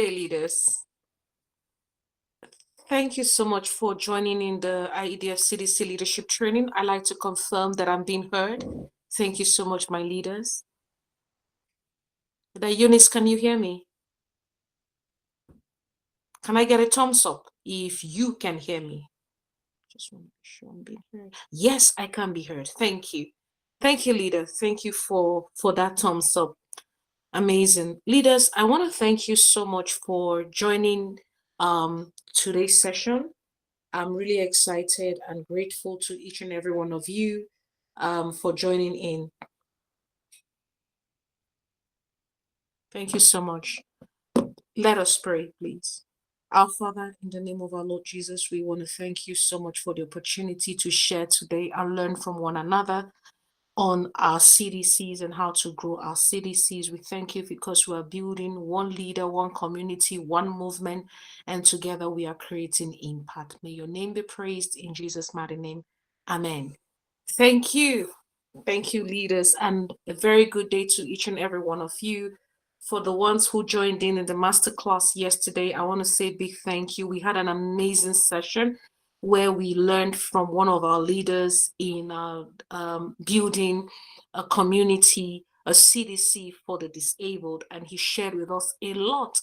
day, leaders. Thank you so much for joining in the IEDF CDC Leadership Training. I'd like to confirm that I'm being heard. Thank you so much, my leaders. Eunice, can you hear me? Can I get a thumbs up if you can hear me? Just want to make sure I'm being heard. Yes, I can be heard. Thank you. Thank you, leader. Thank you for that thumbs up. Amazing. Leaders, I want to thank you so much for joining today's session. I'm really excited and grateful to each and every one of you for joining in. Thank you so much. Let us pray, please. Our Father, in the name of our Lord Jesus, we want to thank you so much for the opportunity to share today and learn from one another on our CDCs and how to grow our CDCs. We thank you because we are building one leader, one community, one movement, and together we are creating impact. May your name be praised in Jesus' mighty name. Amen. Thank you. Thank you, leaders, and a very good day to each and every one of you. For the ones who joined in the masterclass yesterday, I want to say a big thank you. We had an amazing session where we learned from one of our leaders in building a community, a CDC for the disabled, and he shared with us a lot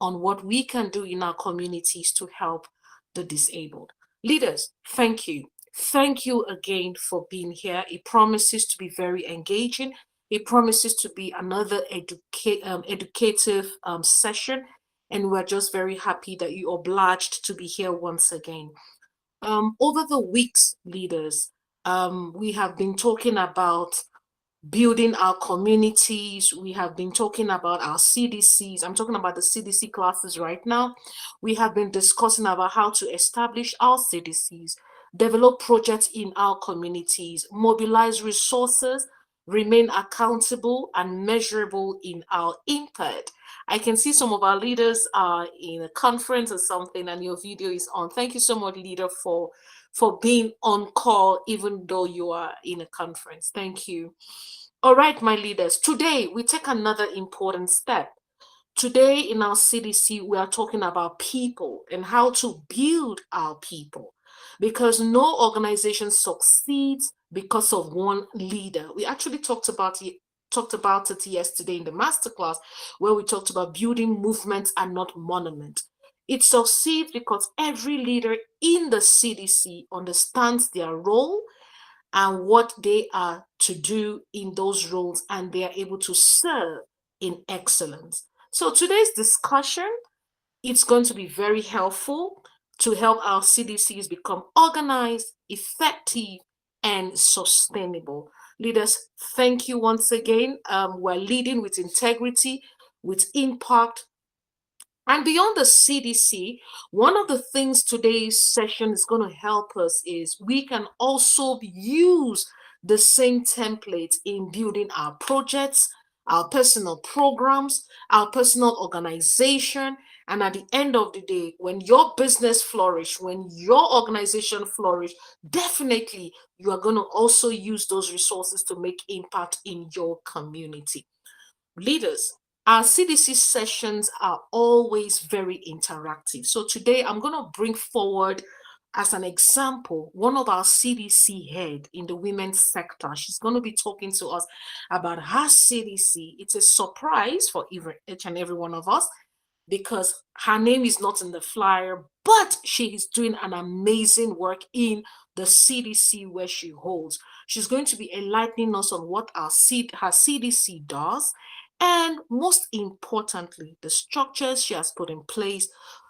on what we can do in our communities to help the disabled. Leaders, thank you. Thank you again for being here. It promises to be very engaging. It promises to be another educative session, and we're just very happy that you obliged to be here once again. Over the weeks, leaders, we have been talking about building our communities. We have been talking about our CDCs. I'm talking about the CDC classes right now. We have been discussing about how to establish our CDCs, develop projects in our communities, mobilize resources, remain accountable and measurable in our input. I can see some of our leaders are in a conference or something and your video is on. Thank you so much, leader, for being on call even though you are in a conference. Thank you. All right, my leaders, today we take another important step. Today in our CDC, we are talking about people and how to build our people, because no organization succeeds because of one leader. We actually talked about it yesterday in the masterclass, where we talked about building movements and not monuments. It succeeds because every leader in the CDC understands their role and what they are to do in those roles, and they are able to serve in excellence. So today's discussion, it's going to be very helpful to help our CDCs become organized, effective, and sustainable. Leaders, thank you once again. We're leading with integrity, with impact. And beyond the CDC, one of the things today's session is going to help us is we can also use the same template in building our projects, our personal programs, our personal organization. And at the end of the day, when your business flourish, when your organization flourish, definitely you are going to also use those resources to make impact in your community. Leaders, our CDC sessions are always very interactive. So today I'm going to bring forward as an example one of our CDC head in the women's sector. She's going to be talking to us about her CDC. It's a surprise for each and every one of us because her name is not in the flyer, but she is doing an amazing work in the CDC where she holds. She's going to be enlightening us on what her CDC does, and most importantly, the structures she has put in place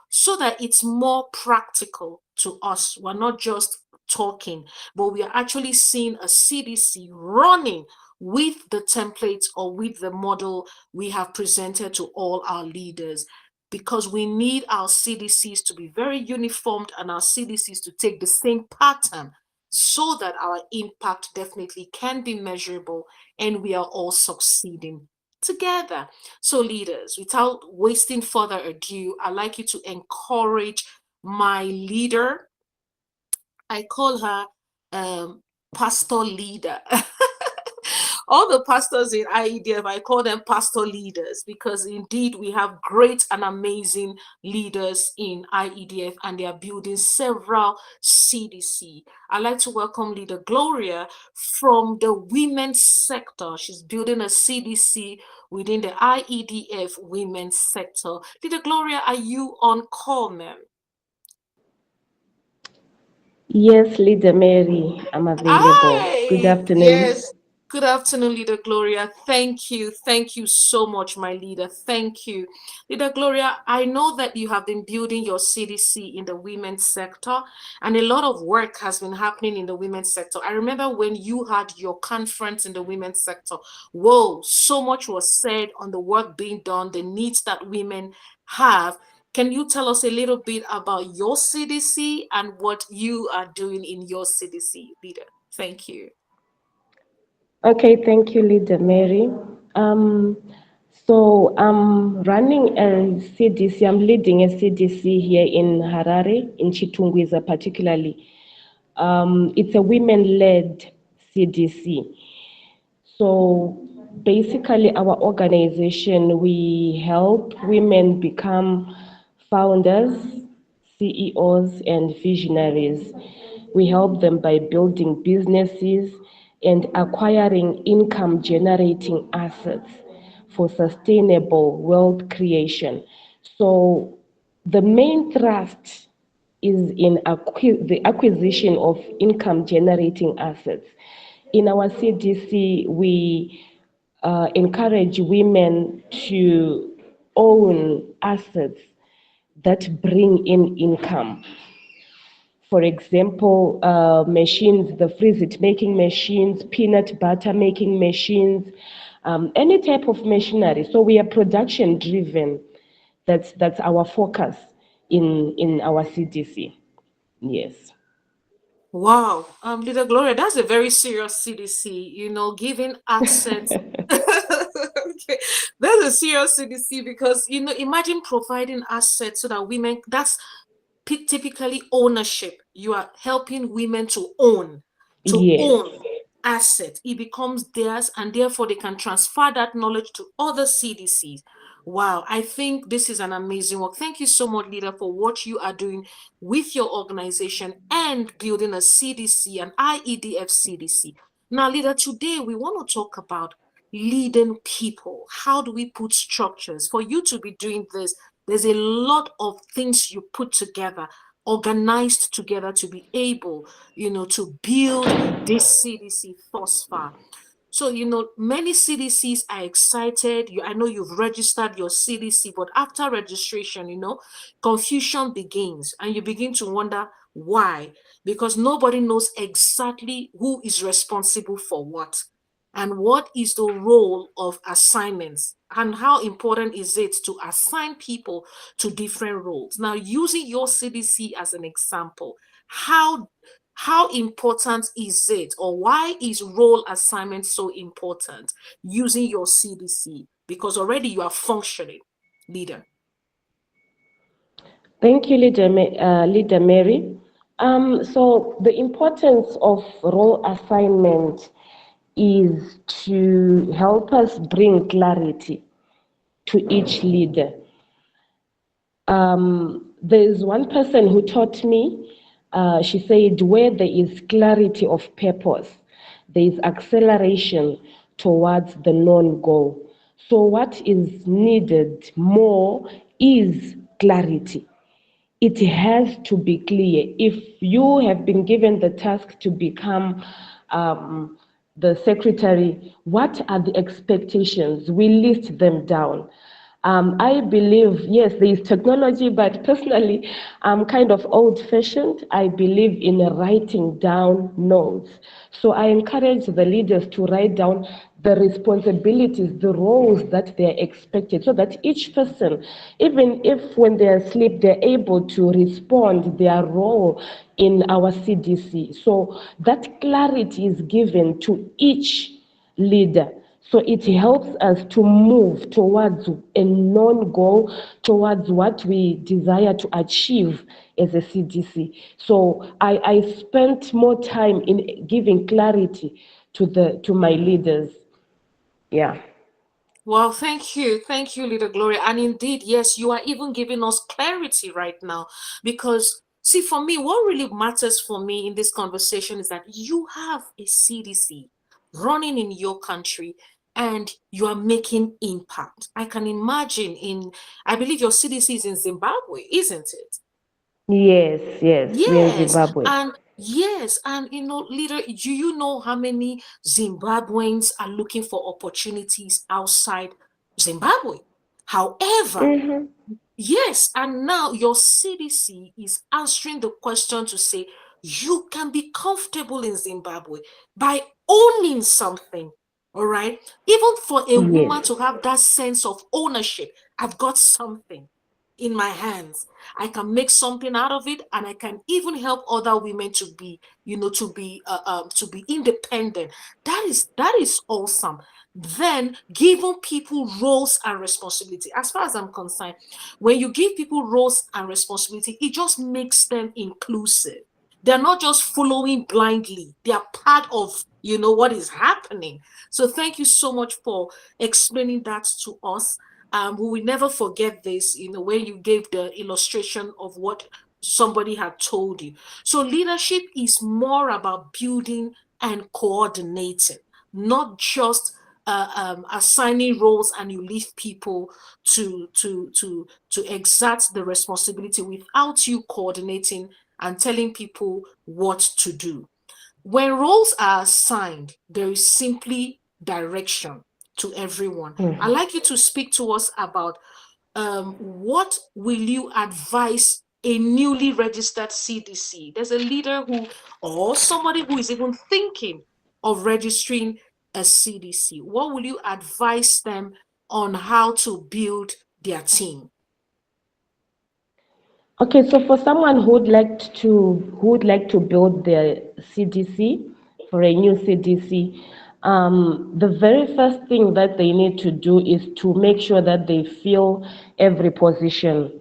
so that it's more practical to us. We're not just talking, but we are actually seeing a CDC running with the templates or with the model we have presented to all our leaders, because we need our CDCs to be very uniformed and our CDCs to take the same pattern so that our impact definitely can be measurable and we are all succeeding together. So leaders, without wasting further ado, I'd like you to encourage my leader. I call her Pastor Leader. all the pastors in IEDF, I call them pastor leaders because indeed we have great and amazing leaders in IEDF and they are building several CDC. I'd like to welcome Leader Gloria from the women's sector. She's building a CDC within the IEDF women's sector. Leader Gloria, are you on call, ma'am? Yes, Leader Mary, I'm available. Good Hi, afternoon. yes. Good afternoon, Leader Gloria. Thank you. Thank you so much, my leader. Thank you. Leader Gloria, I know that you have been building your CDC in the women's sector, and a lot of work has been happening in the women's sector. I remember when you had your conference in the women's sector. Whoa, so much was said on the work being done, the needs that women have. Can you tell us a little bit about your CDC and what you are doing in your CDC, leader? Thank you. Okay, thank you, Leader Mary. Um, so I'm running a CDC, I'm leading a CDC here in Harare, in Chitungwiza particularly. It's a women-led CDC. So basically, our organization, we help women become founders, CEOs, and visionaries. We help them by building businesses and acquiring income generating assets for sustainable wealth creation. So the main thrust is in the acquisition of income generating assets. In our CDC, we encourage women to own assets that bring in income. For example, machines, the freeze it making machines, peanut butter making machines, any type of machinery. So we are production driven. That's our focus in our CDC. Yes. Wow, Leader Gloria, that's a very serious CDC, giving access. Okay, that's a serious CDC because, imagine providing assets so that women, that's typically ownership. You are helping women to Yes. own assets. It becomes theirs, and therefore they can transfer that knowledge to other CDCs. Wow, I think this is an amazing work. Thank you so much, leader, for what you are doing with your organization and building a CDC, an IEDF CDC. Now, leader, today we want to talk about leading people. How do we put structures? For you to be doing this, there's a lot of things you put together, organized together to be able, to build this CDC thus far. So, many CDCs are excited. I know you've registered your CDC, but after registration, confusion begins and you begin to wonder why, because nobody knows exactly who is responsible for what and what is the role of assignments and how important is it to assign people to different roles. Now, using your CDC as an example, how how important is it, or why is role assignment so important using your CDC? Because already you are functioning, leader. Thank you, Leader Mary. So the importance of role assignment is to help us bring clarity to each leader. There's one person who taught me, she said, where there is clarity of purpose, there is acceleration towards the known goal. So, what is needed more is clarity. It has to be clear. If you have been given the task to become the secretary, what are the expectations? We list them down. I believe, yes, there is technology, but personally, I'm kind of old fashioned. I believe in writing down notes. So I encourage the leaders to write down the responsibilities, the roles that they're expected, so that each person, even if when they're asleep, they're able to respond their role in our CDC. So that clarity is given to each leader. So it helps us to move towards a known goal, towards what we desire to achieve as a CDC. So I spent more time in giving clarity to my leaders. Yeah. Well, thank you, Little Gloria. And indeed, yes, you are even giving us clarity right now. Because, see, for me, what really matters for me in this conversation is that you have a CDC running in your country and you are making impact. I can imagine I believe your CDC is in Zimbabwe, isn't it? Yes, yes, we're in Yes, Zimbabwe. and yes, and leader, do you know how many Zimbabweans are looking for opportunities outside Zimbabwe? However, Mm-hmm. yes, and now your CDC is answering the question to say you can be comfortable in Zimbabwe by owning something. All right. Even for a woman Yes. to have that sense of ownership, I've got something in my hands. I can make something out of it, and I can even help other women to be, to be independent. That is awesome. Then giving people roles and responsibility. As far as I'm concerned, when you give people roles and responsibility, it just makes them inclusive. They're not just following blindly. They are part of, what is happening. So thank you so much for explaining that to us. We will never forget this, when you gave the illustration of what somebody had told you. So leadership is more about building and coordinating, not just assigning roles and you leave people to exert the responsibility without you coordinating and telling people what to do. When roles are assigned, there is simply direction to everyone. I'd Mm. like you to speak to us about what will you advise a newly registered CDC? There's a leader or somebody who is even thinking of registering a CDC. What will you advise them on how to build their team? Okay, so for someone who would like to build their CDC, for a new CDC, the very first thing that they need to do is to make sure that they fill every position.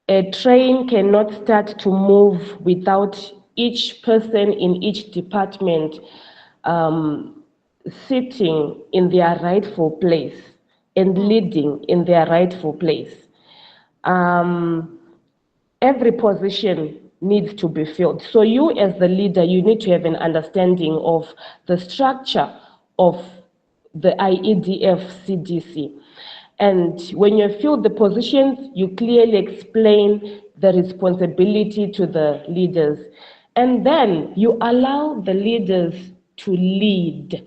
A train cannot start to move without each person in each department um, sitting in their rightful place and Mm. leading in their rightful place. Um, every position needs to be filled. So you as the leader, you need to have an understanding of the structure of the IEDF CDC. And when you fill the positions, you clearly explain the responsibility to the leaders. And then you allow the leaders to lead.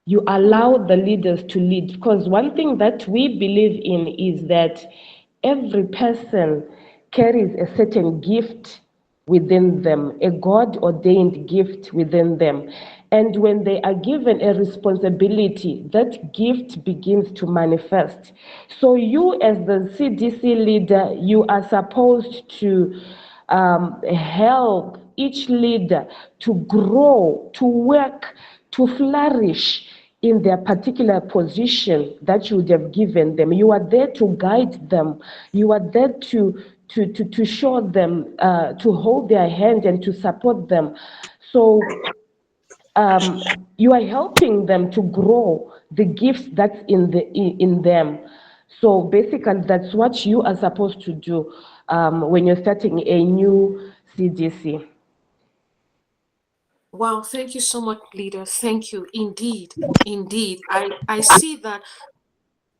You allow the leaders to lead, because one thing that we believe in is that every person carries a certain gift within them, a God ordained gift within them. And when they are given a responsibility, that gift begins to manifest. So, you, as the CDC leader, you are supposed to help each leader to grow, to work, to flourish in their particular position that you would have given them. You are there to guide them. You are there to show them, to hold their hand and to support them. So you are helping them to grow the gifts that's in them. So basically, that's what you are supposed to do when you're starting a new CDC. Wow, thank you so much, leader. Thank you. Indeed. Indeed. I see that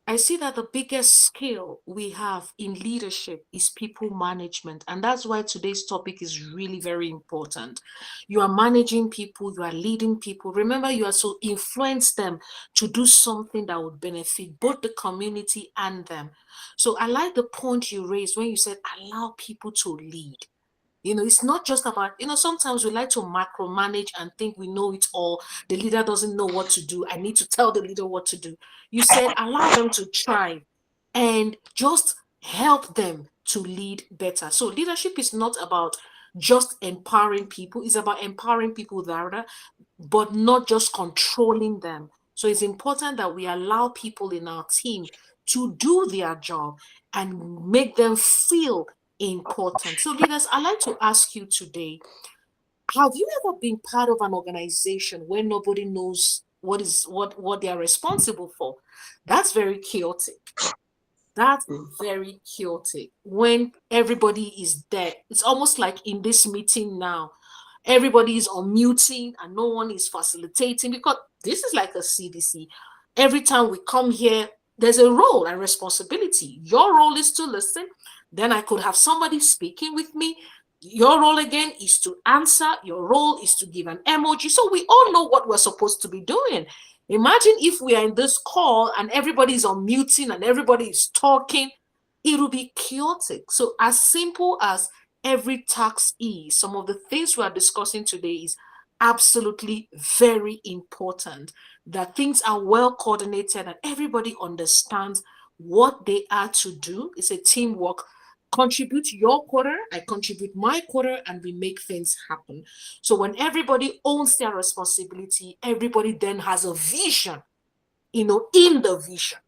the biggest skill we have in leadership is people management. And that's why today's topic is really very important. You are managing people, you are leading people. Remember, you are to influence them to do something that would benefit both the community and them. So I like the point you raised when you said allow people to lead. It's not just about, sometimes we like to macromanage and think we know it all. The leader doesn't know what to do. I need to tell the leader what to do. You said allow them to try and just help them to lead better. So leadership is not about just empowering people, it's about empowering people rather, but not just controlling them. So it's important that we allow people in our team to do their job and make them feel important. So, leaders, I'd like to ask you today, have you ever been part of an organization where nobody knows what they are responsible for. That's very chaotic. That's very chaotic when everybody is there. It's almost like in this meeting now, everybody is unmuting and no one is facilitating, because this is like a CDC. Every time we come here, there's a role and responsibility. Your role is to listen. Then I could have somebody speaking with me. Your role again is to answer. Your role is to give an emoji. So we all know what we're supposed to be doing. Imagine if we are in this call and everybody's unmuting and everybody is talking, it will be chaotic. So as simple as every tax is, some of the things we are discussing today is absolutely very important, that things are well coordinated and everybody understands what they are to do. It's a teamwork. Contribute your quarter, I contribute my quarter, and we make things happen. So when everybody owns their responsibility, everybody then has a vision, in the vision.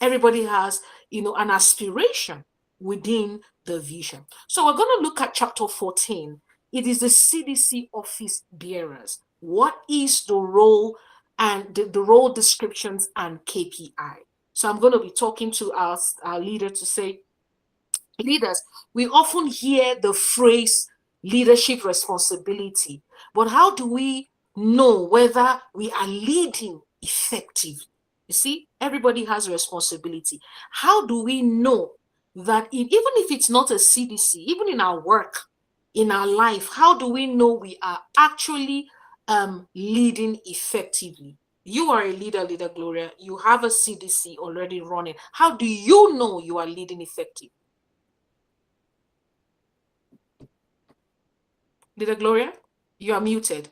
Everybody has, an aspiration within the vision. So we're going to look at chapter 14. It is the CDC office bearers. What is the role and the role descriptions and KPI? So I'm going to be talking to our leader to say, leaders, we often hear the phrase leadership responsibility, but how do we know whether we are leading effectively? You see, everybody has a responsibility. How do we know that even if it's not a CDC, even in our work, in our life, how do we know we are actually leading effectively? You are a leader, Gloria. You have a CDC already running. How do you know you are leading effectively? Leader Gloria, you are muted.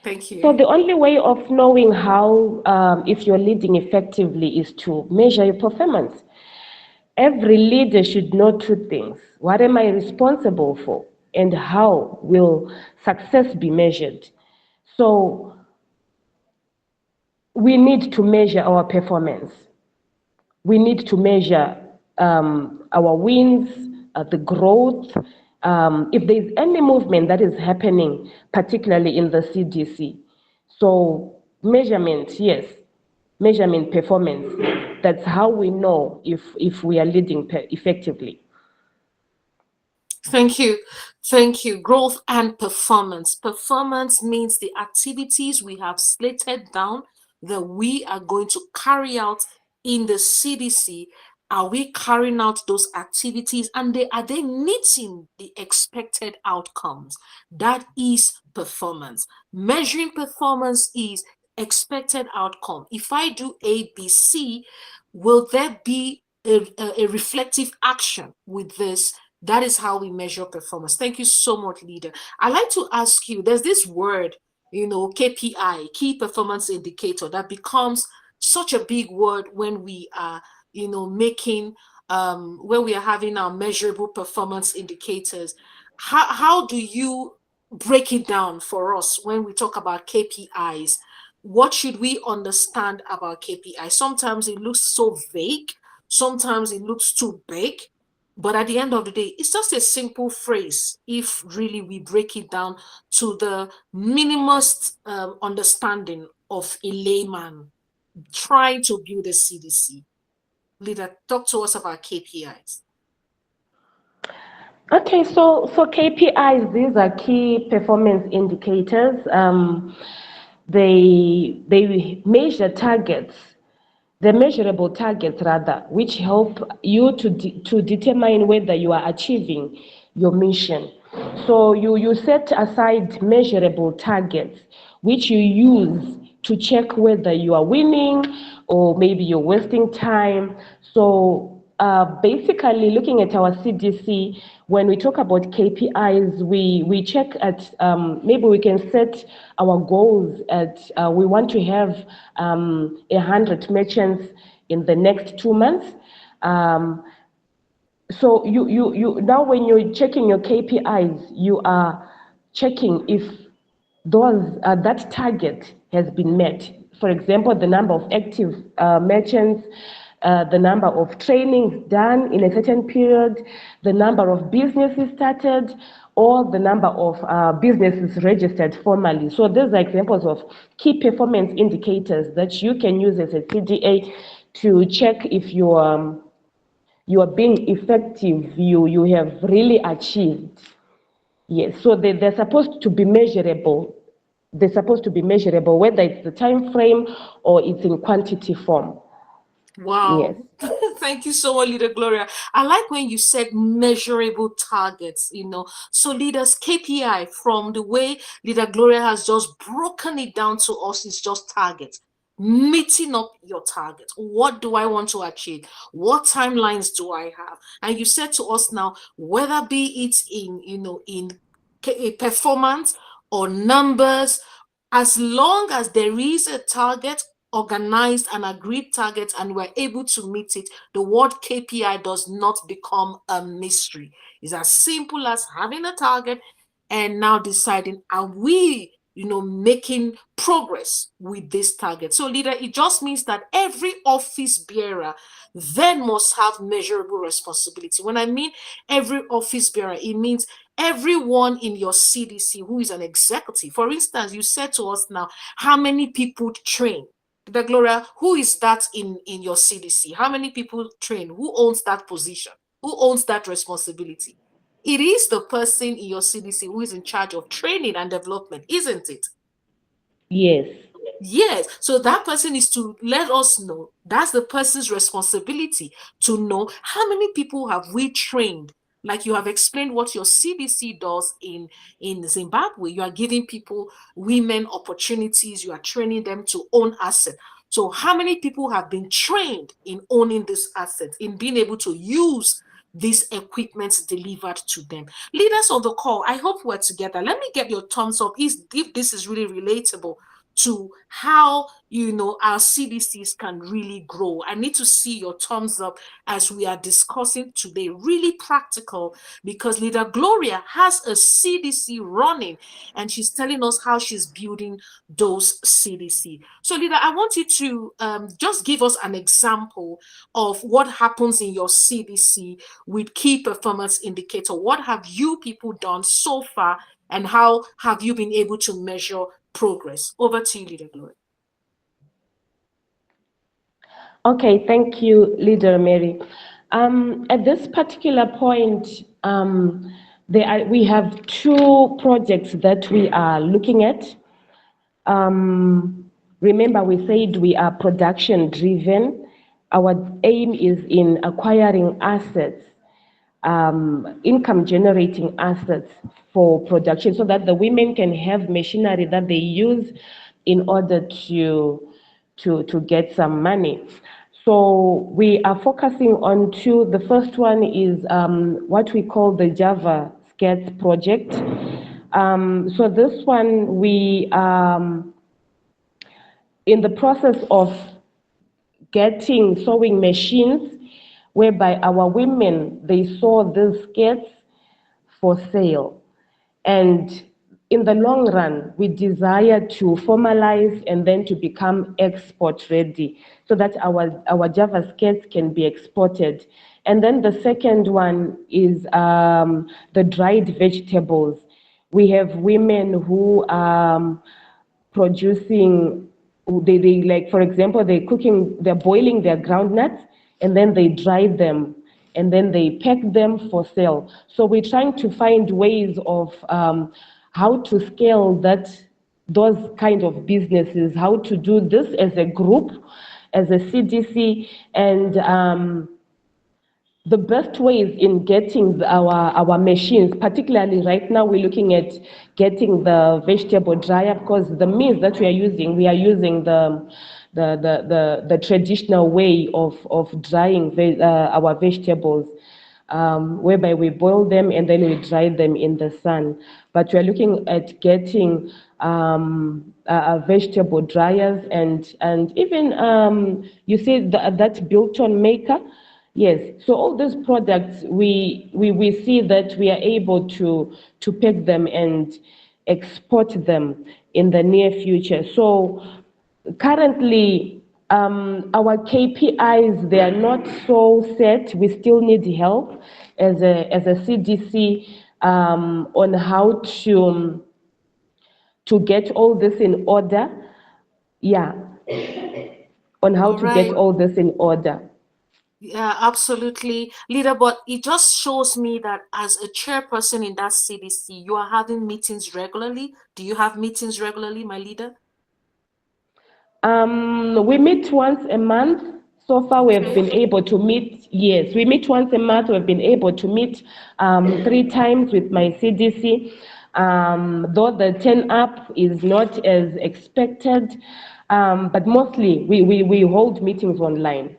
Thank you. So the only way of knowing how if you're leading effectively is to measure your performance. Every leader should know two things. What am I responsible for? And how will success be measured? So we need to measure our performance. We need to measure our wins, the growth. If there's any movement that is happening, particularly in the CDC. So measurement, yes, measurement performance. That's how we know if we are leading effectively. Thank you. Thank you. Growth and performance. Performance means the activities we have slated down that we are going to carry out in the CDC. Are we carrying out those activities, and are they meeting the expected outcomes? That is performance. Measuring performance is expected outcome. If I do A, B, C, will there be a reflective action with this? That is how we measure performance. Thank you so much, leader. I'd like to ask you, there's this word, KPI, key performance indicator, that becomes such a big word when we are, when we are having our measurable performance indicators. How do you break it down for us when we talk about KPIs? What should we understand about KPI? Sometimes it looks so vague. Sometimes it looks too big. But at the end of the day, it's just a simple phrase if really we break it down to the minimust understanding of a layman trying to build a CDC. Leader, talk to us about KPIs. Okay, so KPIs, these are key performance indicators. They measure targets, the measurable targets rather, which help you to determine whether you are achieving your mission. So you set aside measurable targets, which you use to check whether you are winning or maybe you're wasting time. So basically, looking at our CDC, when we talk about KPIs, we check at maybe we can set our goals at we want to have 100 merchants in the next 2 months. So you now when you're checking your KPIs, you are checking if that target has been met. For example, the number of active merchants, the number of trainings done in a certain period, the number of businesses started, or the number of businesses registered formally. So these are examples of key performance indicators that you can use as a CDA to check if you are being effective, you have really achieved. Yes, so they're supposed to be measurable. They're supposed to be measurable, whether it's the time frame or it's in quantity form. Yes. Wow. Thank you so much, Leader Gloria. I like when you said measurable targets, So leaders, KPI, from the way Leader Gloria has just broken it down to us, is just targets. Meeting up your targets. What do I want to achieve? What timelines do I have? And you said to us now, whether be it in performance or numbers, as long as there is a target, organized and agreed targets, and we're able to meet it, the word KPI does not become a mystery. It's as simple as having a target and now deciding, are we making progress with this target? So leader, it just means that every office bearer then must have measurable responsibility. When I mean every office bearer, it means everyone in your CDC who is an executive. For instance, you said to us now, how many people train? The Gloria, who is that in your CDC? How many people train? Who owns that position? Who owns that responsibility? It is the person in your CDC who is in charge of training and development, isn't it? Yes. Yes. So that person is to let us know. That's the person's responsibility to know how many people have we trained. Like you have explained what your CDC does in Zimbabwe. You are giving people, women, opportunities. You are training them to own assets. So how many people have been trained in owning this asset, in being able to use these equipment delivered to them? Leaders on the call, I hope we're together. Let me get your thumbs up if this is really relatable to how our CDCs can really grow. I need to see your thumbs up as we are discussing today. Really practical, because Leader Gloria has a CDC running and she's telling us how she's building those CDC. So Leader, I want you to just give us an example of what happens in your CDC with key performance indicator. What have you people done so far, and how have you been able to measure progress? Over to you, Leader Gloria. Okay, thank you, Leader Mary. At this particular point, we have two projects that we are looking at. Remember, we said we are production driven. Our aim is in acquiring assets, income generating assets for production, so that the women can have machinery that they use in order to get some money. So we are focusing on two. The first one is what we call the Java Skats project. So this one, we in the process of getting sewing machines, whereby our women, they sew these skirts for sale. And in the long run, we desire to formalize and then to become export ready, so that our Java skirts can be exported. And then the second one is the dried vegetables. We have women who producing, they like, for example, they're boiling their groundnuts and then they dry them and then they pack them for sale. So we're trying to find ways of how to scale those kind of businesses, how to do this as a group, as a CDC, and the best way is in getting our machines. Particularly right now, we're looking at getting the vegetable dryer, because the means that we are using the traditional way of drying our vegetables, whereby we boil them and then we dry them in the sun. But we're looking at getting vegetable dryers, and even you see that Bilton maker. Yes, so all these products, we see that we are able to pack them and export them in the near future. So currently, our KPIs, they are not so set. We still need help as a CDC on how to get all this in order. Yeah, on how All to get right. all this in order. Yeah, absolutely, leader. But it just shows me that as a chairperson in that CDC, you are having meetings regularly. Do you have meetings regularly, my leader? We meet once a month. So far, we have Okay. been able to meet. Yes, we meet once a month. We've been able to meet 3 times with my CDC. Though the turn up is not as expected, but mostly we hold meetings online.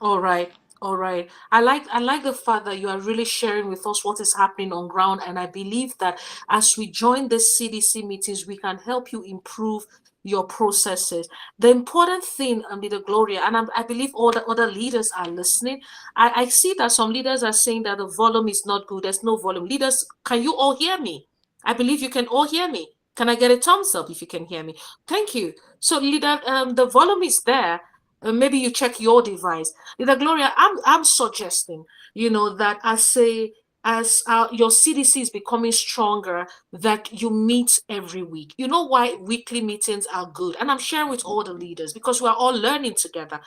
All right. All right. I like the fact that you are really sharing with us what is happening on ground. And I believe that as we join the CDC meetings, we can help you improve your processes. The important thing, Leader Gloria, and I believe all the other leaders are listening. I see that some leaders are saying that the volume is not good. There's no volume. Leaders, can you all hear me? I believe you can all hear me. Can I get a thumbs up if you can hear me? Thank you. So, leader, the volume is there. Maybe you check your device. Leader Gloria, I'm suggesting, that as your CDC is becoming stronger, that you meet every week. You know why weekly meetings are good? And I'm sharing with all the leaders because we are all learning together.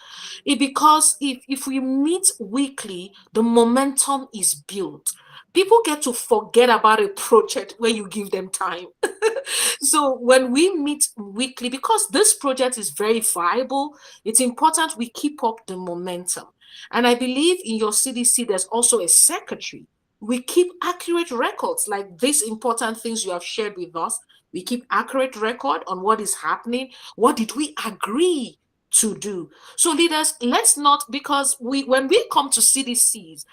Because if we meet weekly, the momentum is built. People get to forget about a project when you give them time. So when we meet weekly, because this project is very viable, it's important we keep up the momentum. And I believe in your CDC, there's also a secretary. We keep accurate records, like these important things you have shared with us. We keep accurate record on what is happening. What did we agree to do? So leaders, let's not, because when we come to CDCs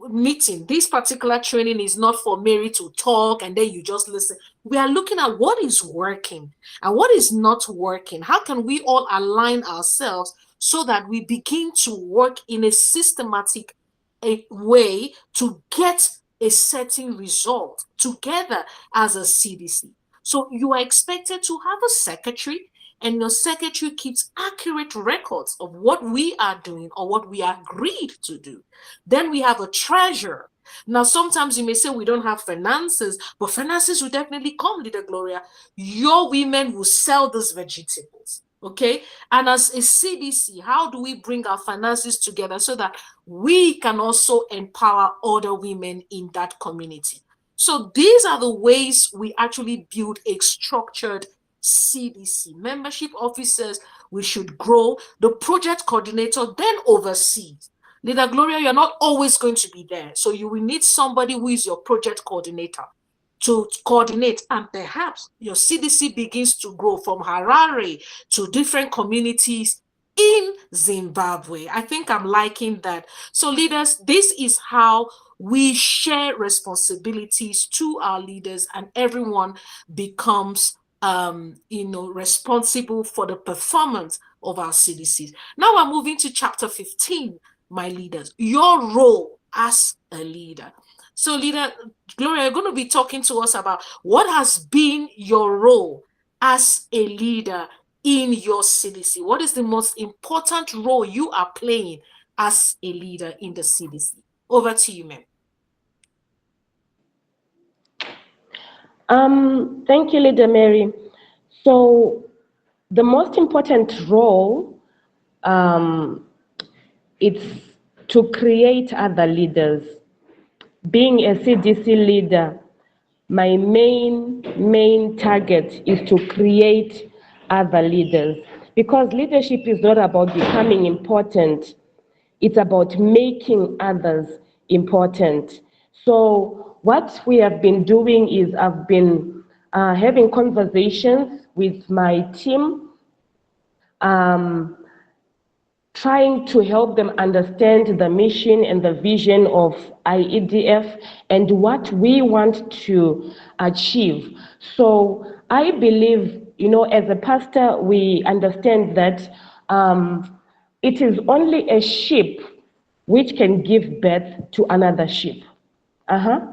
meeting, this particular training is not for Mary to talk and then you just listen. We are looking at what is working and what is not working. How can we all align ourselves so that we begin to work in a systematic way to get a certain result together as a CDC? So you are expected to have a secretary, and your secretary keeps accurate records of what we are doing or what we agreed to do. Then we have a treasurer. Now, sometimes you may say we don't have finances, but finances will definitely come, Leader Gloria. Your women will sell these vegetables. Okay. And as a CDC, how do we bring our finances together so that we can also empower other women in that community? So these are the ways we actually build a structured CDC. Membership officers, we should grow. The project coordinator then oversees. Leader Gloria, you're not always going to be there. So you will need somebody who is your project coordinator to coordinate, and perhaps your CDC begins to grow from Harare to different communities in Zimbabwe. I think I'm liking that. So leaders, this is how we share responsibilities to our leaders, and everyone becomes responsible for the performance of our CDCs. Now we're moving to chapter 15, my leaders, your role as a leader. So, leader Gloria, you're going to be talking to us about what has been your role as a leader in your CDC. What is the most important role you are playing as a leader in the CDC? Over to you, ma'am. Thank you, Leader Mary. So the most important role, um, it's to create other leaders. Being a CDC leader, my main target is to create other leaders, because leadership is not about becoming important, it's about making others important. So what we have been doing is I've been having conversations with my team, um, trying to help them understand the mission and the vision of IEDF and what we want to achieve. So I believe, as a pastor, we understand that it is only a sheep which can give birth to another sheep. Uh-huh.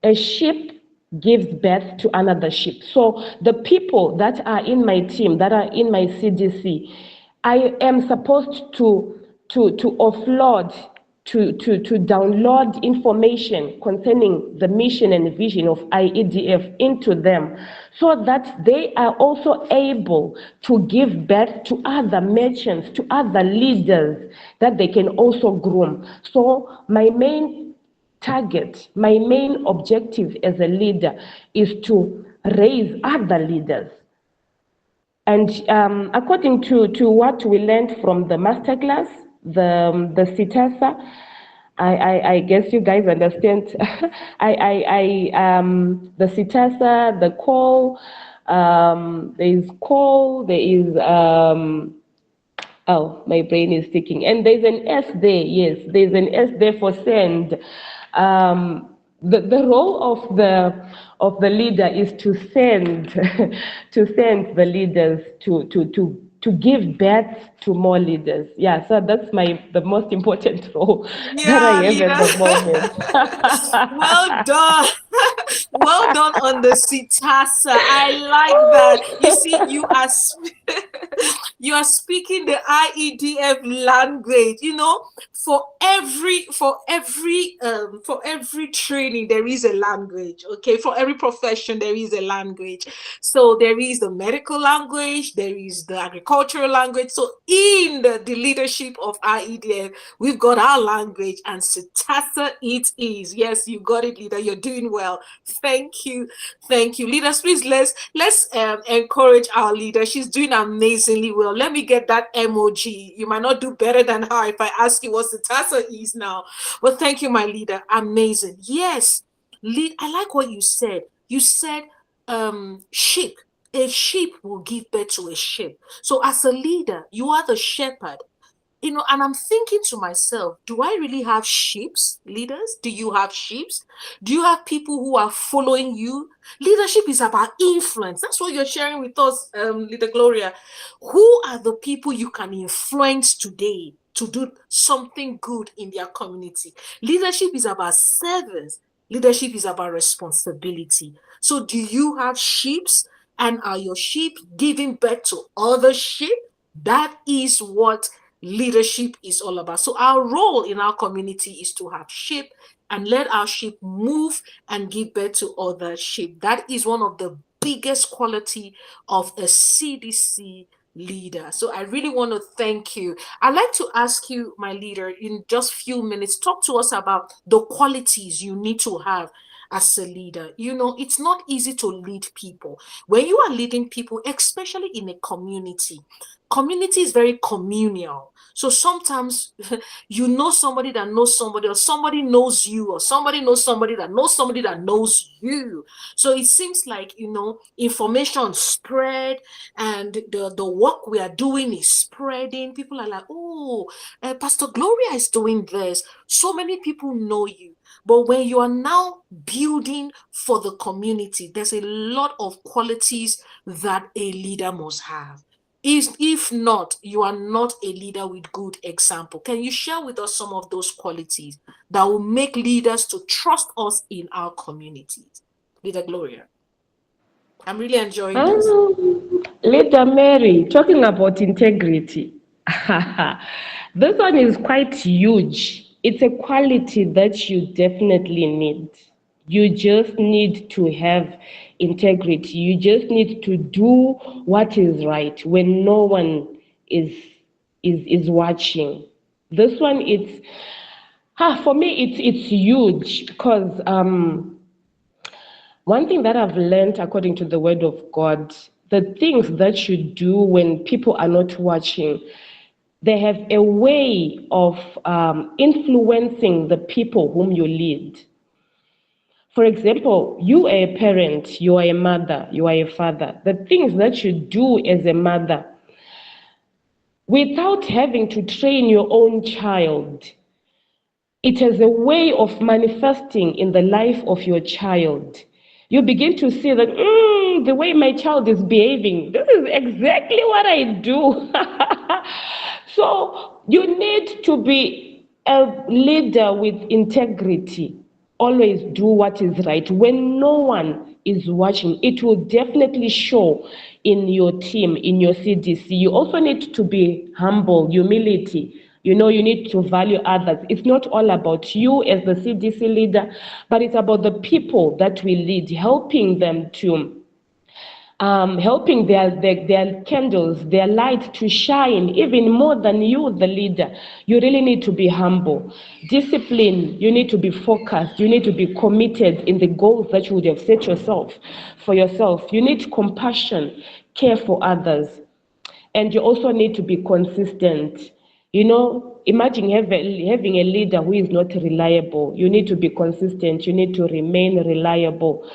A sheep gives birth to another sheep. So the people that are in my team, that are in my CDC, I am supposed to offload. to download information concerning the mission and vision of IEDF into them, so that they are also able to give birth to other merchants, to other leaders that they can also groom. So my main target, my main objective as a leader is to raise other leaders. And according to what we learned from the masterclass, the CITASA, I guess you guys understand. The CITASA, the call, there is call, there is oh, my brain is ticking. And there's an S there, yes, there's an S there for send. The role of the leader is to send to send the leaders to give birth to more leaders. Yeah, so that's the most important role that I Yeah, have at leader. the moment. Well done. Well done on the sitasa. I like that. You see, you are speaking the IEDF language. You know, for every training there is a language. Okay, for every profession there is a language. So there is the medical language, there is the agricultural language. So in the leadership of IEDF, we've got our language, and sitasa it is. Yes, you got it, leader. You're doing well. Thank you. Thank you. Leaders, please let's encourage our leader. She's doing amazingly well. Let me get that emoji. You might not do better than her if I ask you what sitasa is now. But thank you, my leader. Amazing. Yes. I like what you said. You said sheep. A sheep will give birth to a sheep. So as a leader, you are the shepherd. You know, and I'm thinking to myself, do I really have sheeps, leaders? Do you have sheeps? Do you have people who are following you? Leadership is about influence. That's what you're sharing with us, Leader Gloria. Who are the people you can influence today to do something good in their community? Leadership is about service. Leadership is about responsibility. So do you have sheeps? And are your sheep giving birth to other sheep? That is what leadership is all about. So our role in our community is to have sheep and let our sheep move and give birth to other sheep. That is one of the biggest quality of a CDC leader. So I really want to thank you. I'd like to ask you, my leader, in just few minutes, talk to us about the qualities you need to have as a leader. You know, it's not easy to lead people. When you are leading people, especially in a community is very communal. So sometimes you know somebody that knows somebody, or somebody knows you, or somebody knows somebody that knows you. So it seems like, you know, information spread, and the work we are doing is spreading. People are like, oh, Pastor Gloria is doing this. So many people know you. But when you are now building for the community, there's a lot of qualities that a leader must have. If not, you are not a leader with good example. Can you share with us some of those qualities that will make leaders to trust us in our communities? Leader Gloria, I'm really enjoying this. Leader Mary, talking about integrity. This one is quite huge. It's a quality that you definitely need. You just need to have integrity. You just need to do what is right when no one is watching. This one, for me, it's huge, because one thing that I've learned according to the Word of God, the things that you do when people are not watching, they have a way of influencing the people whom you lead. For example, you are a parent, you are a mother, you are a father. The things that you do as a mother, without having to train your own child, it has a way of manifesting in the life of your child. You begin to see that the way my child is behaving, this is exactly what I do. So you need to be a leader with integrity. Always do what is right. When no one is watching, it will definitely show in your team, in your CDC. You also need to be humble, humility. You need to value others. It's not all about you as the CDC leader, but it's about the people that we lead, helping them to helping their candles, their light to shine even more than you, the leader. You really need to be humble. Discipline, you need to be focused. You need to be committed in the goals that you would have set yourself for yourself. You need compassion, care for others, and you also need to be consistent. Imagine having a leader who is not reliable. You need to be consistent. You need to remain reliable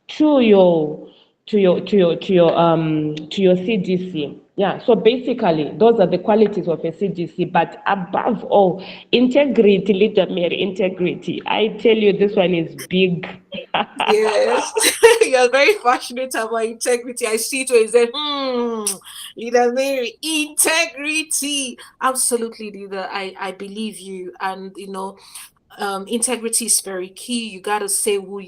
to your to your CDC. Yeah. So basically, those are the qualities of a CDC. But above all, integrity, leader Mary, integrity. I tell you, this one is big. Yes, you're very passionate about integrity. I see it where you said, leader Mary, integrity. Absolutely, leader. I believe you. And, integrity is very key. You got to say who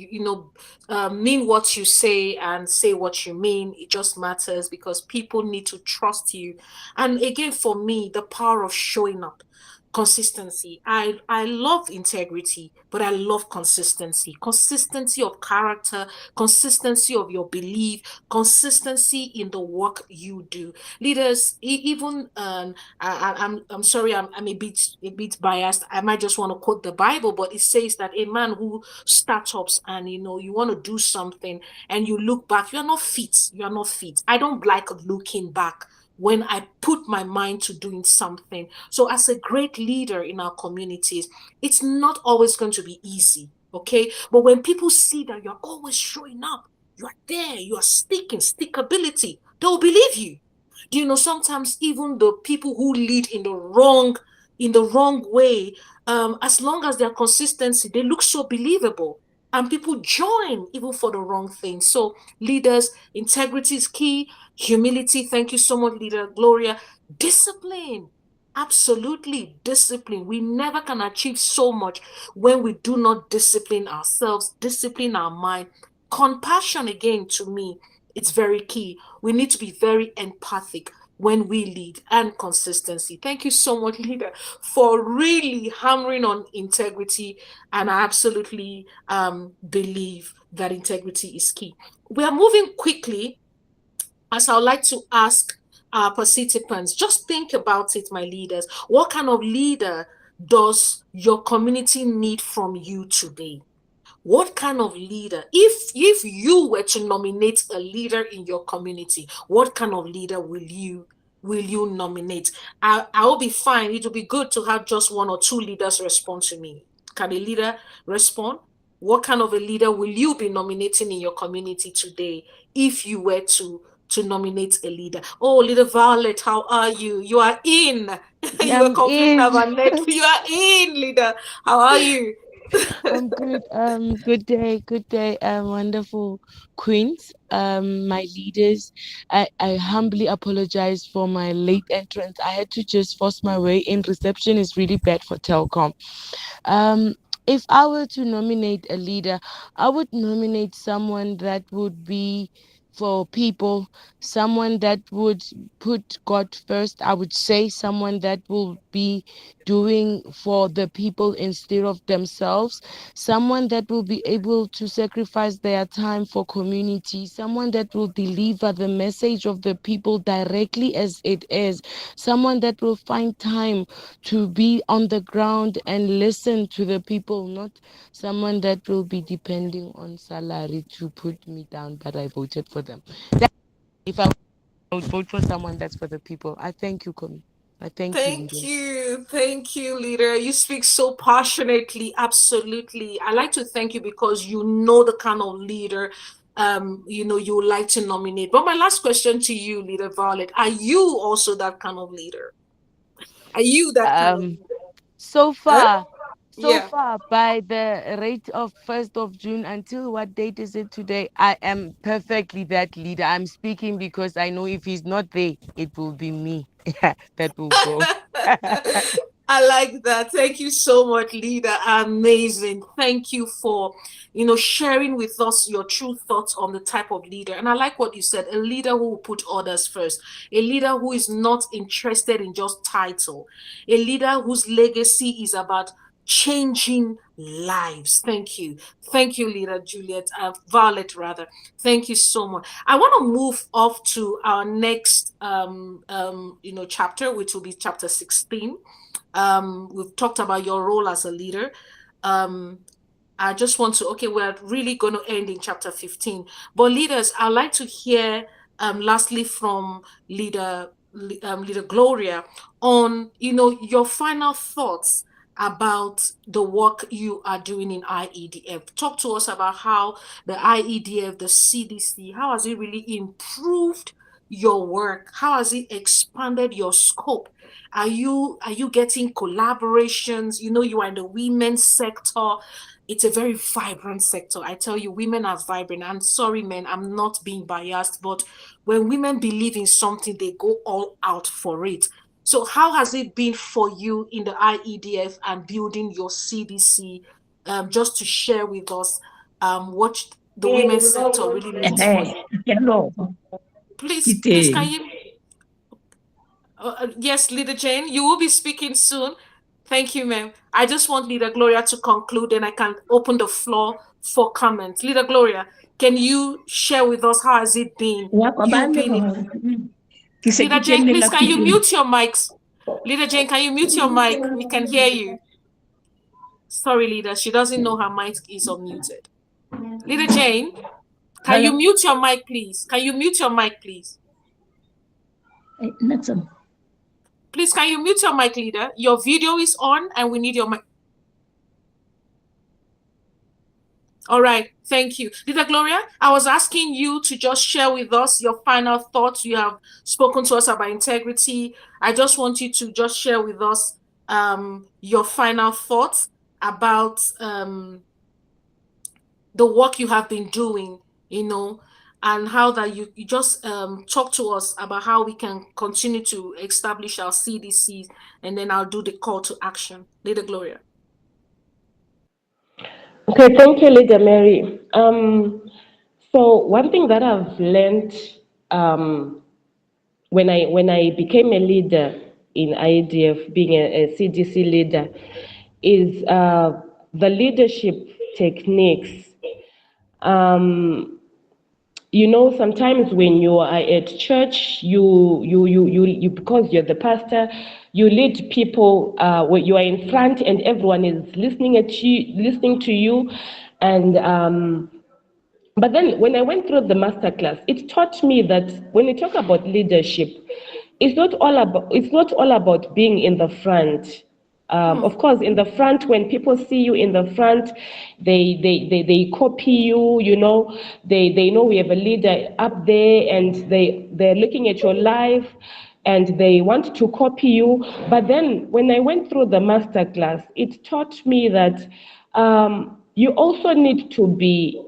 mean what you say and say what you mean. It just matters because people need to trust you. And again, for me, the power of showing up, consistency. I love integrity, but I love consistency of character, consistency of your belief, consistency in the work you do. Leaders, even I'm sorry, I'm a bit biased. I might just want to quote the Bible, but it says that a man who starts up and you want to do something and you look back, you are not fit. I don't like looking back when I put my mind to doing something. So, as a great leader in our communities, it's not always going to be easy, okay? But when people see that you're always showing up, you are there, you are stickability, they'll believe you. Sometimes even the people who lead in the wrong way, as long as their consistency, they look so believable. And people join even for the wrong thing. So, leaders, integrity is key. Humility, thank you so much, Leader Gloria. Discipline, absolutely discipline. We never can achieve so much when we do not discipline ourselves, discipline our mind. Compassion, again, to me, it's very key. We need to be very empathic when we lead, and consistency. Thank you so much, leader, for really hammering on integrity. And I absolutely believe that integrity is key. We are moving quickly, as I would like to ask our participants, just think about it, my leaders. What kind of leader does your community need from you today? What kind of leader, if you were to nominate a leader in your community, what kind of leader will you nominate? I will be fine. It will be good to have just one or two leaders respond to me. Can a leader respond? What kind of a leader will you be nominating in your community today if you were to nominate a leader? Oh, Leader Violet, how are you? You are in. You were I'm complaining in. about net. You are in, leader. How are you? I'm good. Good day, wonderful queens, my leaders. I humbly apologize for my late entrance. I had to just force my way in. Reception is really bad for telecom. Um, if I were to nominate a leader, I would nominate someone that would be for people, someone that would put God first. I would say someone that will be doing for the people instead of themselves, someone that will be able to sacrifice their time for community, someone that will deliver the message of the people directly as it is, someone that will find time to be on the ground and listen to the people, not someone that will be depending on salary to put me down, but I voted for them. That, if I would vote for someone that's for the people. I thank you, Komi. I thank you, Thank leaders. you. Thank you, leader. You speak so passionately. Absolutely. I like to thank you because you know the kind of leader you would like to nominate. But my last question to you, Leader Violet, are you also that kind of leader? Are you that kind of Um, leader? so Huh? far, so Yeah. far, by the rate of 1st of June until what date is it today? I am perfectly that leader. I'm speaking because I know if he's not there, it will be me that will go. I like that. Thank you so much, leader. Amazing. Thank you for, sharing with us your true thoughts on the type of leader. And I like what you said, a leader who will put others first, a leader who is not interested in just title, a leader whose legacy is about changing lives. Thank you. Thank you, leader Juliet, Violet rather. Thank you so much. I want to move off to our next chapter, which will be chapter 16. We've talked about your role as a leader. I just want to, okay, we're really going to end in chapter 15. But leaders, I'd like to hear lastly from leader Gloria on, your final thoughts about the work you are doing in IEDF. Talk to us about how the IEDF, the CDC, how has it really improved your work? How has it expanded your scope? Are you getting collaborations? You are in the women's sector. It's a very vibrant sector. I tell you, women are vibrant. I'm sorry, men, I'm not being biased, but when women believe in something, they go all out for it. So how has it been for you in the IEDF and building your CDC? Just to share with us what the women's sector really means for you. Hello. Please, can you? Yes, Leader Jane, you will be speaking soon. Thank you, ma'am. I just want Leader Gloria to conclude, and I can open the floor for comments. Leader Gloria, can you share with us how has it been? You've been Leader Jane, please, can you mute your mics? Leader Jane, can you mute your mic? We can hear you. Sorry, Leader, she doesn't know her mic is unmuted. Leader Jane, can you mute your mic, please? Can you mute your mic, please? Please, can you mute your mic, leader? Your video is on and we need your mic. All right, thank you. Leader Gloria, I was asking you to just share with us your final thoughts. You have spoken to us about integrity. I just want you to just share with us your final thoughts about the work you have been doing, and how that you just talk to us about how we can continue to establish our CDCs, and then I'll do the call to action. Leader Gloria. Okay, thank you, Leader Mary. So one thing that I've learned when I became a leader in IEDF, being a CDC leader, is the leadership techniques. Sometimes when you are at church, you because you're the pastor, you lead people where you are in front and everyone is listening to you, and but then when I went through the masterclass, it taught me that when you talk about leadership, it's not all about being in the front. Of course, in the front, when people see you in the front, they copy you. They know we have a leader up there, and they're looking at your life, and they want to copy you. But then, when I went through the masterclass, it taught me that you also need to be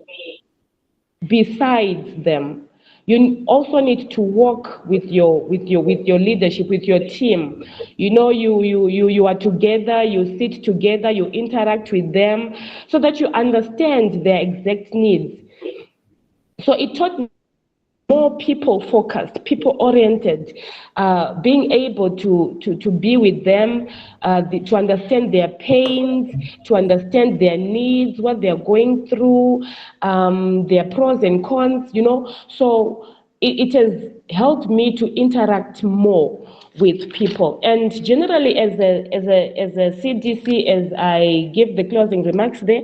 besides them. You also need to work with your leadership, with your team. You are together, you sit together, you interact with them so that you understand their exact needs. So it taught me more people-focused, people-oriented, being able to be with them, to understand their pains, to understand their needs, what they're going through, their pros and cons, So it has helped me to interact more with people. And generally, as a CDC, as I give the closing remarks there,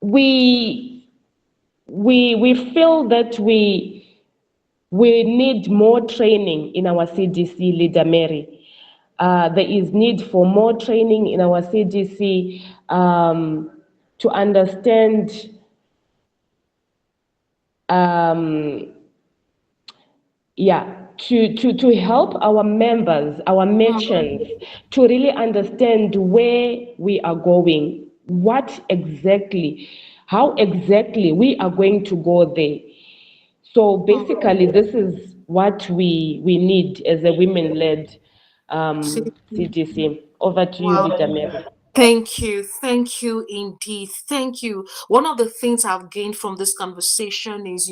we feel that we need more training in our CDC, Leader Mary. There is need for more training in our CDC to understand to help our members, our merchants, to really understand where we are going, how exactly we are going to go there. So basically, this is what we need as a women-led CDC. Over to you, Wow. Leader Mary. Thank you. Thank you indeed. Thank you. One of the things I've gained from this conversation is,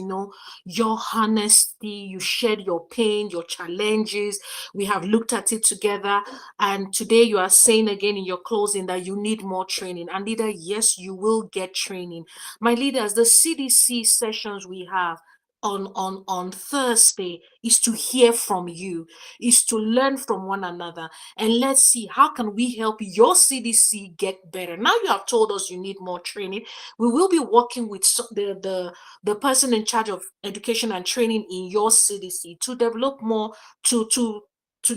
your honesty. You shared your pain, your challenges. We have looked at it together. And today you are saying again in your closing that you need more training. And leader, yes, you will get training. My leaders, the CDC sessions we have on Thursday is to hear from you, is to learn from one another, and let's see how can we help your CDC get better. Now you have told us you need more training. We will be working with the person in charge of education and training in your CDC to develop more, to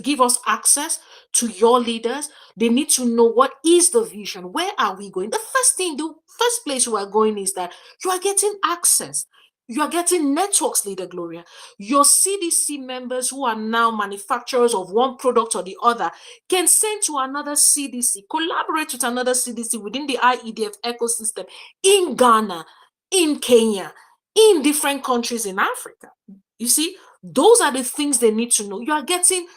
give us access to your leaders. They need to know what is the vision, where are we going. The first place you are going is that you are getting access. You are getting networks, Leader Gloria. Your CDC members who are now manufacturers of one product or the other can send to another CDC, collaborate with another CDC within the IEDF ecosystem in Ghana, in Kenya, in different countries in Africa. You see, those are the things they need to know. You are getting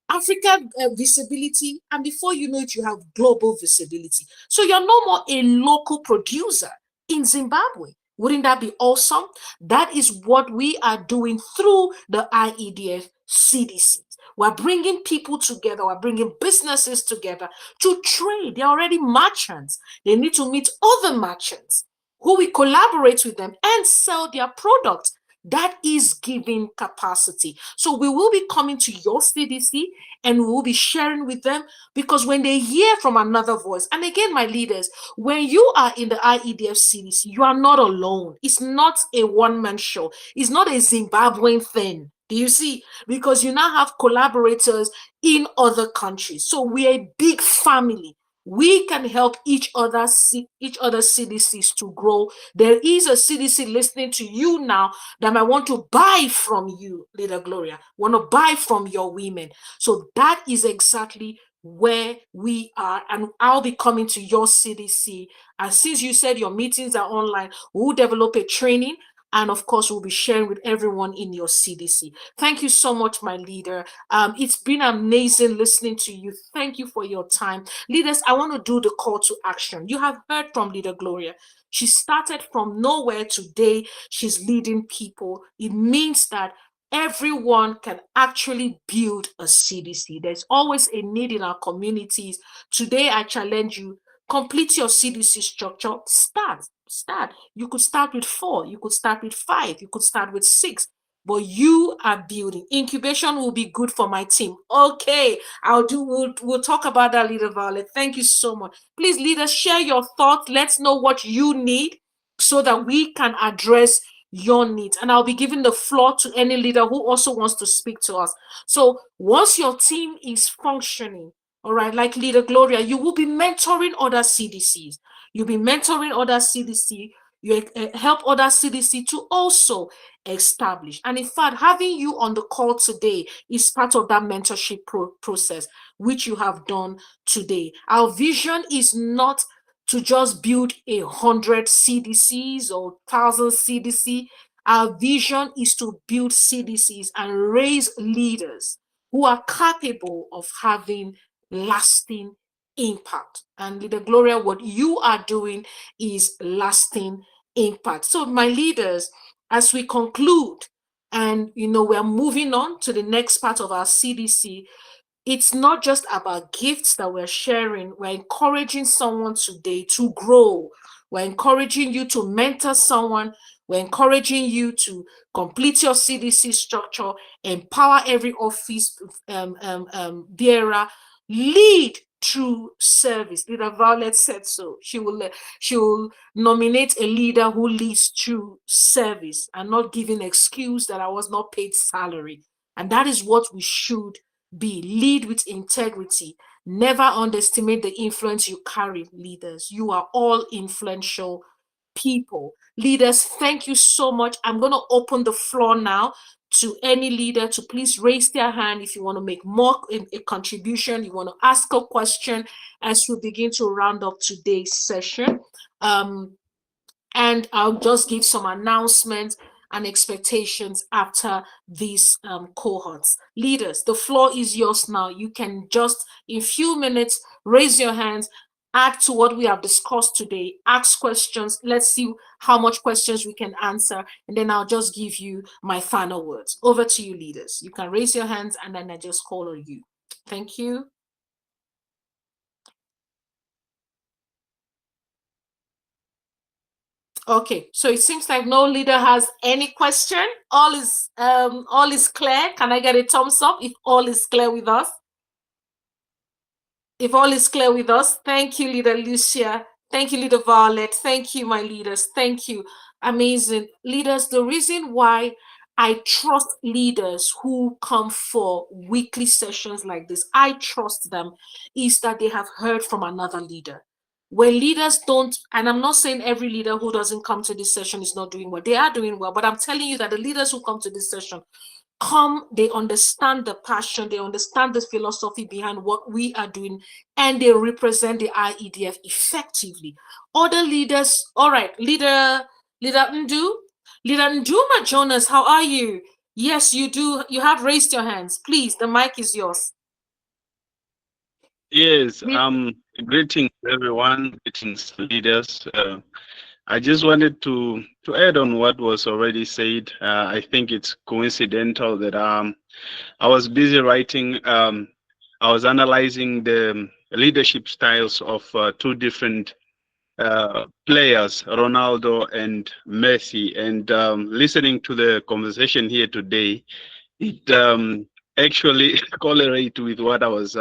Africa visibility, and before you know it, you have global visibility. So you're no more a local producer in Zimbabwe. Wouldn't that be awesome? That is what we are doing through the IEDF CDCs. We're bringing people together, we're bringing businesses together to trade. They're already merchants. They need to meet other merchants who will collaborate with them and sell their products. That is giving capacity. So we will be coming to your CDC and we will be sharing with them, because when they hear from another voice, and again, my leaders, when you are in the IEDF CDC, you are not alone. It's not a one-man show. It's not a Zimbabwean thing. Do you see? Because you now have collaborators in other countries. So we are a big family. We can help each other CDCs to grow. There is a CDC listening to you now that might want to buy from you, Leader Gloria, want to buy from your women. So that is exactly where we are, and I'll be coming to your CDC. And since you said your meetings are online, we'll develop a training, and of course, we'll be sharing with everyone in your CDC. Thank you so much, my leader. It's been amazing listening to you. Thank you for your time. Leaders, I want to do the call to action. You have heard from Leader Gloria. She started from nowhere today. She's leading people. It means that everyone can actually build a CDC. There's always a need in our communities. Today, I challenge you, complete your CDC structure. Start. You could start with 4, you could start with 5, you could start with 6, but you are building. Incubation will be good for my team. Okay, we'll talk about that, Leader Violet. Thank you so much. Please, leaders, share your thoughts. Let's know what you need so that we can address your needs. And I'll be giving the floor to any leader who also wants to speak to us. So once your team is functioning, all right, like Leader Gloria, you will be mentoring other CDCs. You'll be mentoring other CDC. You help other CDC to also establish. And in fact, having you on the call today is part of that mentorship process, which you have done today. Our vision is not to just build 100 CDCs or 1,000 CDC. Our vision is to build CDCs and raise leaders who are capable of having lasting impact. And Leader Gloria, what you are doing is lasting impact. So my leaders, as we conclude, and we're moving on to the next part of our CDC, it's not just about gifts that we're sharing. We're encouraging someone today to grow. We're encouraging you to mentor someone. We're encouraging you to complete your CDC structure, empower every office bearer, lead through service. Leader Violet said so. She will nominate a leader who leads through service and not giving excuse that I was not paid salary. And that is what we should be. Lead with integrity. Never underestimate the influence you carry, leaders. You are all influential people. Leaders, thank you so much. I'm going to open the floor now to any leader to please raise their hand if you want to make more a contribution, you want to ask a question as we begin to round up today's session. And I'll just give some announcements. and expectations after these cohorts. Leaders, the floor is yours now. You can just, in few minutes, raise your hands, add to what we have discussed today, ask questions. Let's see how much questions we can answer, and then I'll just give you my final words. Over to you, leaders. You can raise your hands, and then I just call on you. Thank you. Okay, so it seems like no leader has any question. All is clear. Can I get a thumbs up if all is clear with us? If all is clear with us, thank you, Leader Lucia. Thank you, Leader Violet. Thank you, my leaders. Thank you. Amazing. Leaders, the reason why I trust leaders who come for weekly sessions like this, I trust them, is that they have heard from another leader. When leaders don't, and I'm not saying every leader who doesn't come to this session is not doing well, they are doing well, but I'm telling you that the leaders who come to this session they understand the passion, they understand the philosophy behind what we are doing, and they represent the IEDF effectively. Other leaders, all right, leader Nduma Jonas, how are you? Yes, you do. You have raised your hands. Please, the mic is yours. Yes, greetings everyone, greetings leaders. I just wanted to add on what was already said. I think it's coincidental that I was busy writing. I was analyzing the leadership styles of two different players, Ronaldo and Messi, and listening to the conversation here today, it actually correlate with what I was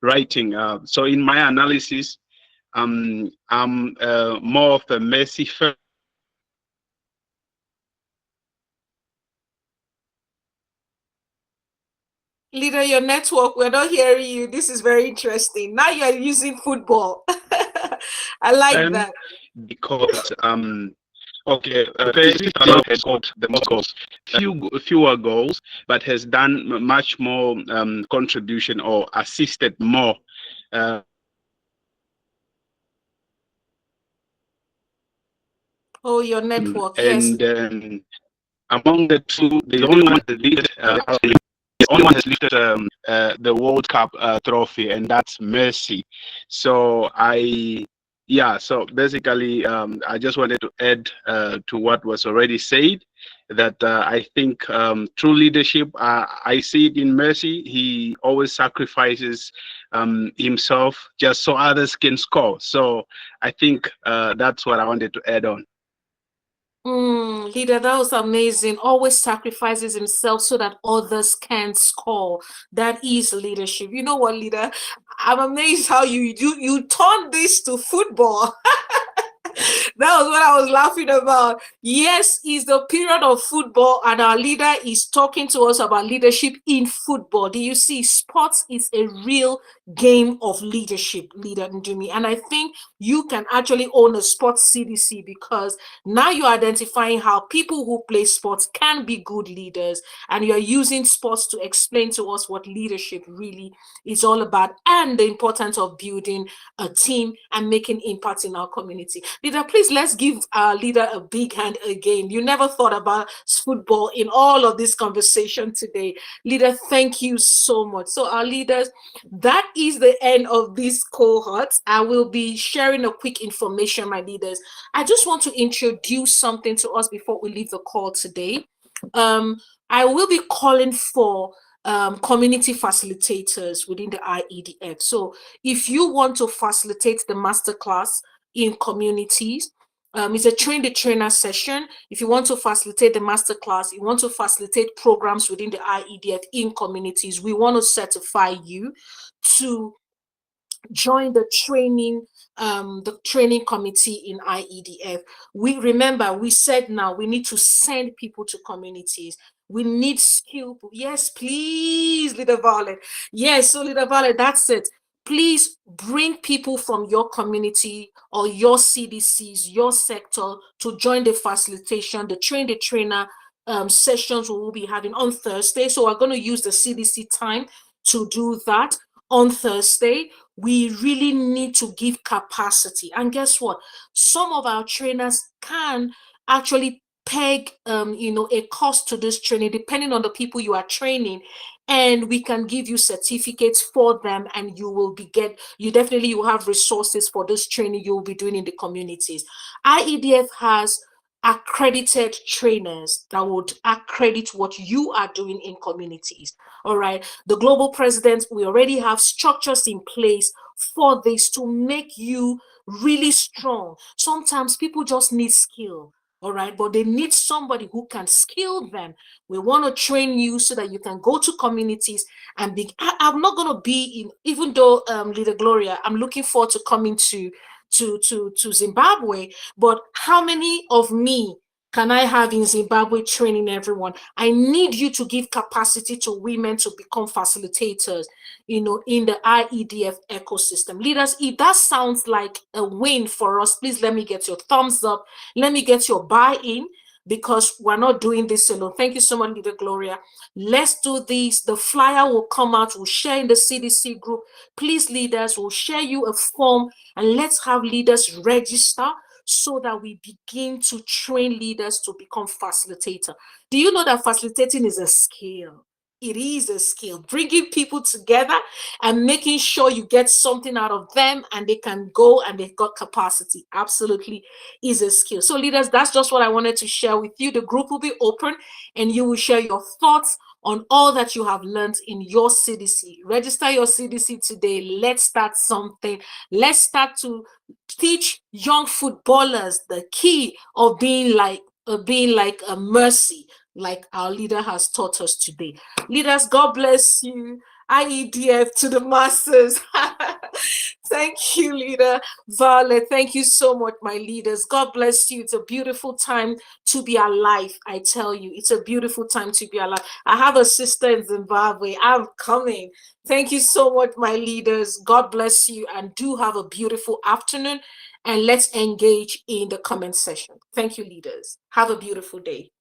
writing. So in my analysis, I'm more of a Messi fan. Leader, your network, we're not hearing you. This is very interesting. Now you're using football. I like that. Because okay, Messi has got the most goals, fewer goals, but has done much more contribution or assisted more. Oh, your network, and yes. Among the two, the only one that did the only one has lifted the World Cup trophy, and that's Messi. So so basically, I just wanted to add to what was already said, that I think true leadership, I see it in Messi. He always sacrifices himself just so others can score. So I think that's what I wanted to add on. Leader, that was amazing. Always sacrifices himself so that others can score. That is leadership. You know what, leader? I'm amazed how you turn this to football. That was what I was laughing about. Yes, it's the period of football, and our leader is talking to us about leadership in football. Do you see? Sports is a real game of leadership, Leader Ndumi. And I think you can actually own a sports CDC, because now you're identifying how people who play sports can be good leaders, and you're using sports to explain to us what leadership really is all about, and the importance of building a team and making impact in our community. Leader, please, let's give our leader a big hand again. You never thought about football in all of this conversation today. Leader, thank you so much. So our leaders, that is the end of this cohort. I will be sharing a quick information, my leaders. I just want to introduce something to us before we leave the call today. I will be calling for community facilitators within the IEDF. So if you want to facilitate the masterclass in communities, it's a train the trainer session. If you want to facilitate the masterclass, you want to facilitate programs within the IEDF in communities, we want to certify you to join the training committee in IEDF. We said now we need to send people to communities. We need skill. Yes, please, Leader Violet. Yes, so Leader Violet, that's it. Please bring people from your community or your CDCs, your sector, to join the facilitation, the train the trainer sessions we will be having on Thursday. So we're going to use the CDC time to do that on Thursday. We really need to give capacity. And guess what? Some of our trainers can actually peg a cost to this training depending on the people you are training, and we can give you certificates for them, and you definitely will have resources for this training you will be doing in the communities. IEDF has accredited trainers that would accredit what you are doing in communities. All right, the global president, we already have structures in place for this to make you really strong. Sometimes people just need skill, all right, but they need somebody who can skill them. We want to train you so that you can go to communities and be. I'm not going to be in, even though Leader Gloria, I'm looking forward to coming to Zimbabwe, but how many of me can I have in Zimbabwe training everyone? I need you to give capacity to women to become facilitators, in the IEDF ecosystem. Leaders, if that sounds like a win for us, please let me get your thumbs up. Let me get your buy-in, because we're not doing this alone. Thank you so much, Leader Gloria. Let's do this. The flyer will come out. We'll share in the CDC group. Please, leaders, we'll share you a form, and let's have leaders register so that we begin to train leaders to become facilitator. Do you know that facilitating is a skill? It is a skill. Bringing people together and making sure you get something out of them and they can go and they've got capacity. Absolutely is a skill. So leaders, that's just what I wanted to share with you. The group will be open and you will share your thoughts on all that you have learned in your CDC. Register your CDC today. Let's start something. Let's start to teach young footballers the key of being like a mercy, like our leader has taught us today. Leaders, God bless you. IEDF to the masses. Thank you, leader Violet. Thank you so much, my leaders. God bless you. It's a beautiful time to be alive. I tell you, it's a beautiful time to be alive. I have a sister in Zimbabwe. I'm coming. Thank you so much, my leaders. God bless you, and do have a beautiful afternoon. And let's engage in the comment session. Thank you, leaders. Have a beautiful day.